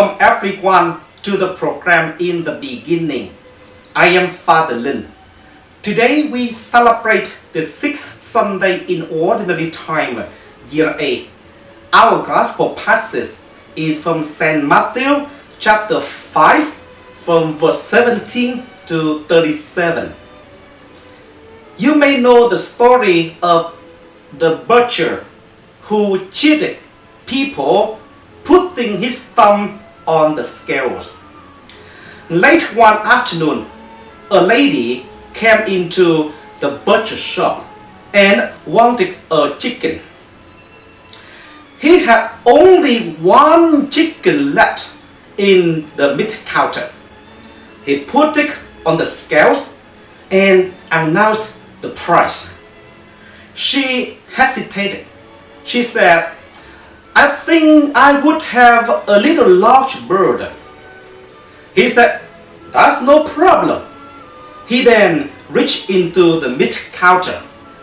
welcome everyone to the program in the beginning. I am Father Linh. Today we celebrate the 6th Sunday in Ordinary Time, Year A. Our Gospel passage is from St. Matthew chapter 5 from verse 17 to 37. You may know the story of the butcher who cheated people putting his thumb on the scales. Late one afternoon, a lady came into the butcher shop and wanted a chicken. He had only one chicken left in the meat counter. He put it on the scales and announced the price. She hesitated. She said, "I think I would have a little large bird." He said, "That's no problem." He then reached into the meat counter,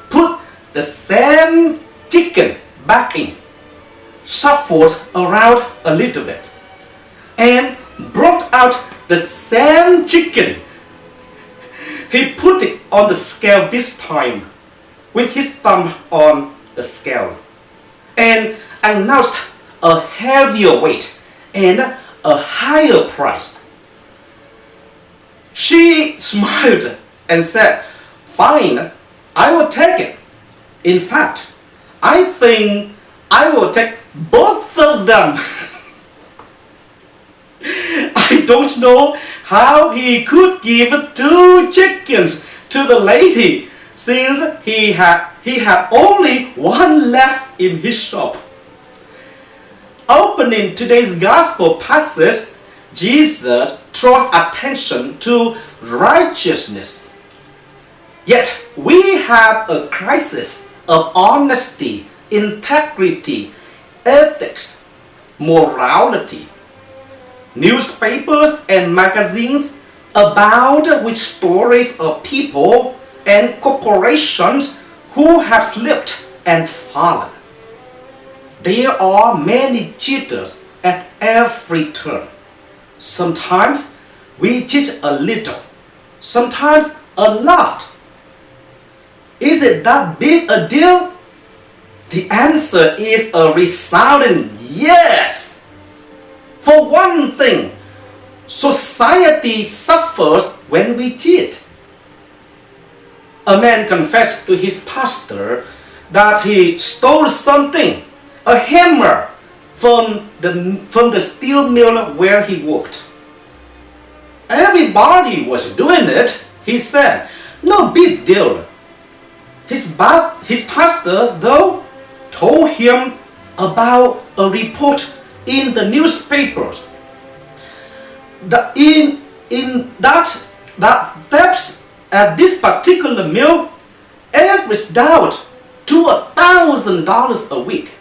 put the same chicken back in, shuffled around a little bit, and brought out the same chicken. He put it on the scale this time, with his thumb on the scale, and announced a heavier weight and a higher price. She smiled and said, "Fine, I will take it. In fact, I think I will take both of them." I don't know how he could give 2 chickens to the lady since he had only one left in his shop. Opening today's gospel passage, Jesus draws attention to righteousness. Yet we have a crisis of honesty, integrity, ethics, morality. Newspapers and magazines abound with stories of people and corporations who have slipped and fallen. There are many cheaters at every turn. Sometimes we cheat a little, sometimes a lot. Is it that big a deal? The answer is a resounding yes. For one thing, society suffers when we cheat. A man confessed to his pastor that he stole something, a hammer, from the steel mill where he worked. Everybody was doing it, he said. No big deal. His pastor, though, told him about a report in the newspapers that thefts at this particular mill averaged out to $1,000 a week.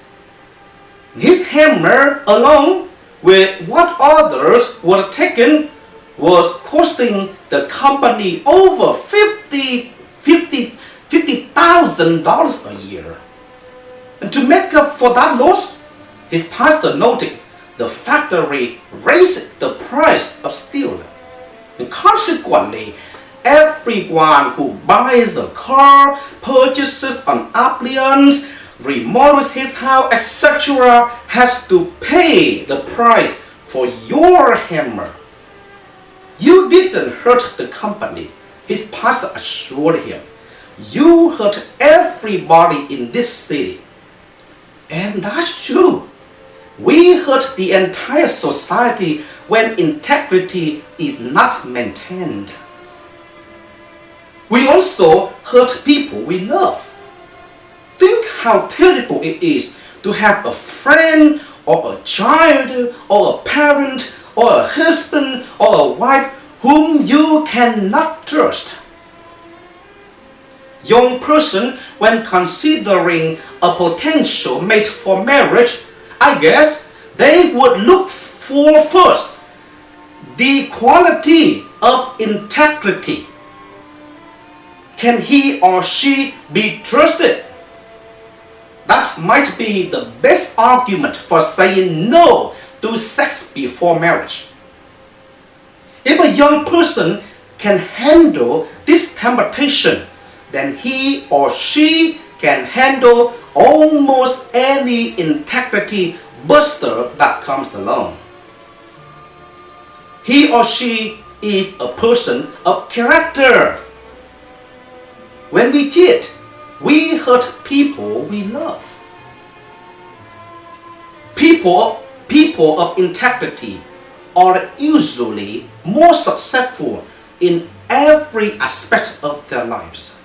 His hammer, along with what others were taken, was costing the company over $50,000 a year. And to make up for that loss, his pastor noted the factory raised the price of steel. And consequently, everyone who buys a car, purchases an appliance, remodels his house, etc., has to pay the price for your hammer. You didn't hurt the company, his pastor assured him. You hurt everybody in this city. And that's true. We hurt the entire society when integrity is not maintained. We also hurt people we love. Think how terrible it is to have a friend or a child or a parent or a husband or a wife whom you cannot trust. Young person, when considering a potential mate for marriage, I guess they would look for first the quality of integrity. Can he or she be trusted? That might be the best argument for saying no to do sex before marriage. If a young person can handle this temptation, then he or she can handle almost any integrity buster that comes along. He or she is a person of character. When we cheat, we hurt people we love. People of integrity are usually more successful in every aspect of their lives.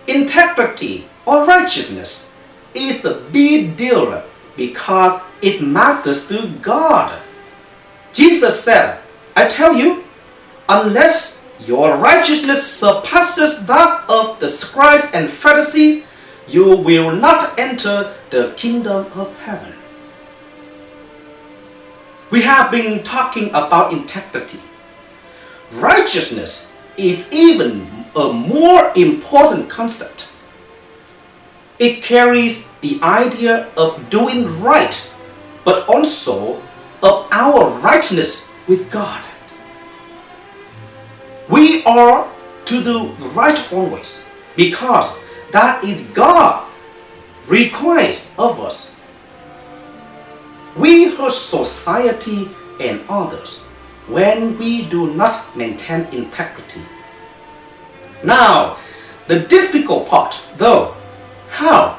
Integrity or righteousness is a big deal because it matters to God. Jesus said, I tell you, unless your righteousness surpasses that of the scribes and Pharisees, you will not enter the kingdom of heaven. We have been talking about integrity. Righteousness is even a more important concept. It carries the idea of doing right, but also of our rightness with God. We are to do right always because that is God requires of us. We hurt society and others when we do not maintain integrity. Now, the difficult part though, how?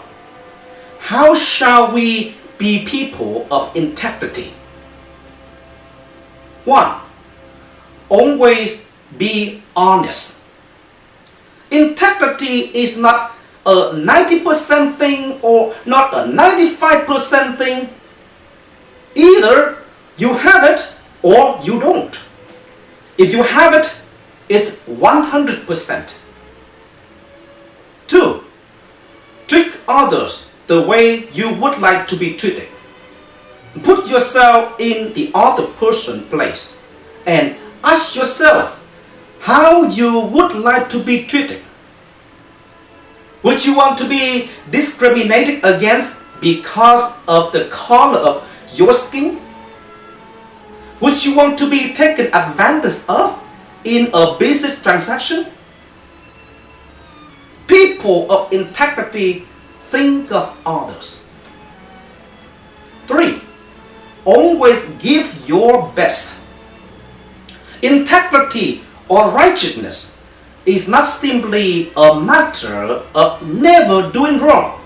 How shall we be people of integrity? 1. Always be honest. Integrity is not a 90% thing or not a 95% thing. Either you have it or you don't. If you have it, it's 100%. 2. Treat others the way you would like to be treated. Put yourself in the other person's place and ask yourself how you would like to be treated. Would you want to be discriminated against because of the color of your skin? Would you want to be taken advantage of in a business transaction? People of integrity think of others. 3. Always give your best. Integrity or righteousness is not simply a matter of never doing wrong.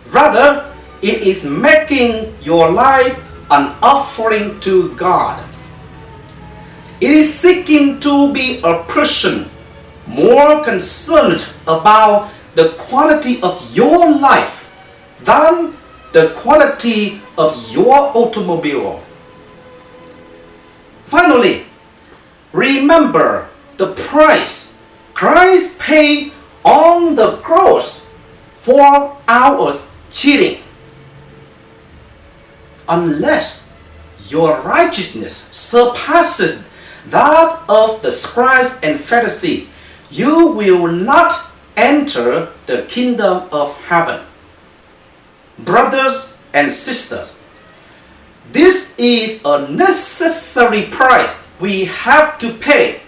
Rather, it is making your life an offering to God. It is seeking to be a person more concerned about the quality of your life than the quality of your automobile. Finally, remember the price Christ paid on the cross for our cheating. Unless your righteousness surpasses that of the scribes and Pharisees, you will not enter the kingdom of heaven. Brothers and sisters, this is a necessary price we have to pay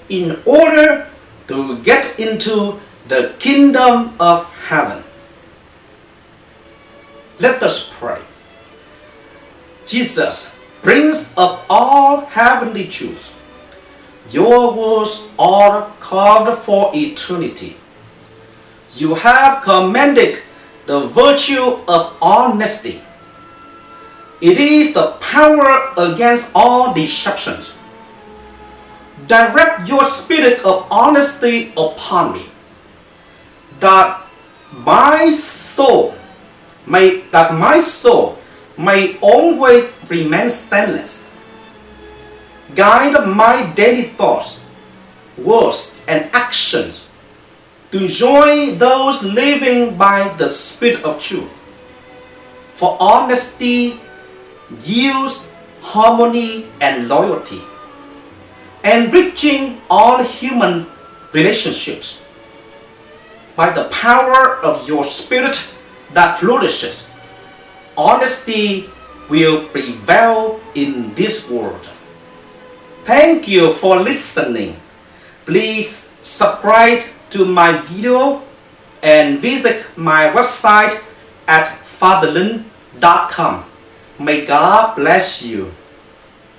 in order to get into the kingdom of heaven. Let us pray. Jesus brings up all heavenly truths. Your words are carved for eternity. You have commanded the virtue of honesty. It is the power against all deceptions. Direct your spirit of honesty upon me, that my soul may always remain stainless. Guide my daily thoughts, words, and actions to join those living by the Spirit of truth. For honesty yields harmony and loyalty, enriching all human relationships. By the power of your Spirit that flourishes, honesty will prevail in this world. Thank you for listening. Please subscribe to my video and visit my website at fatherlin.com. May God bless you.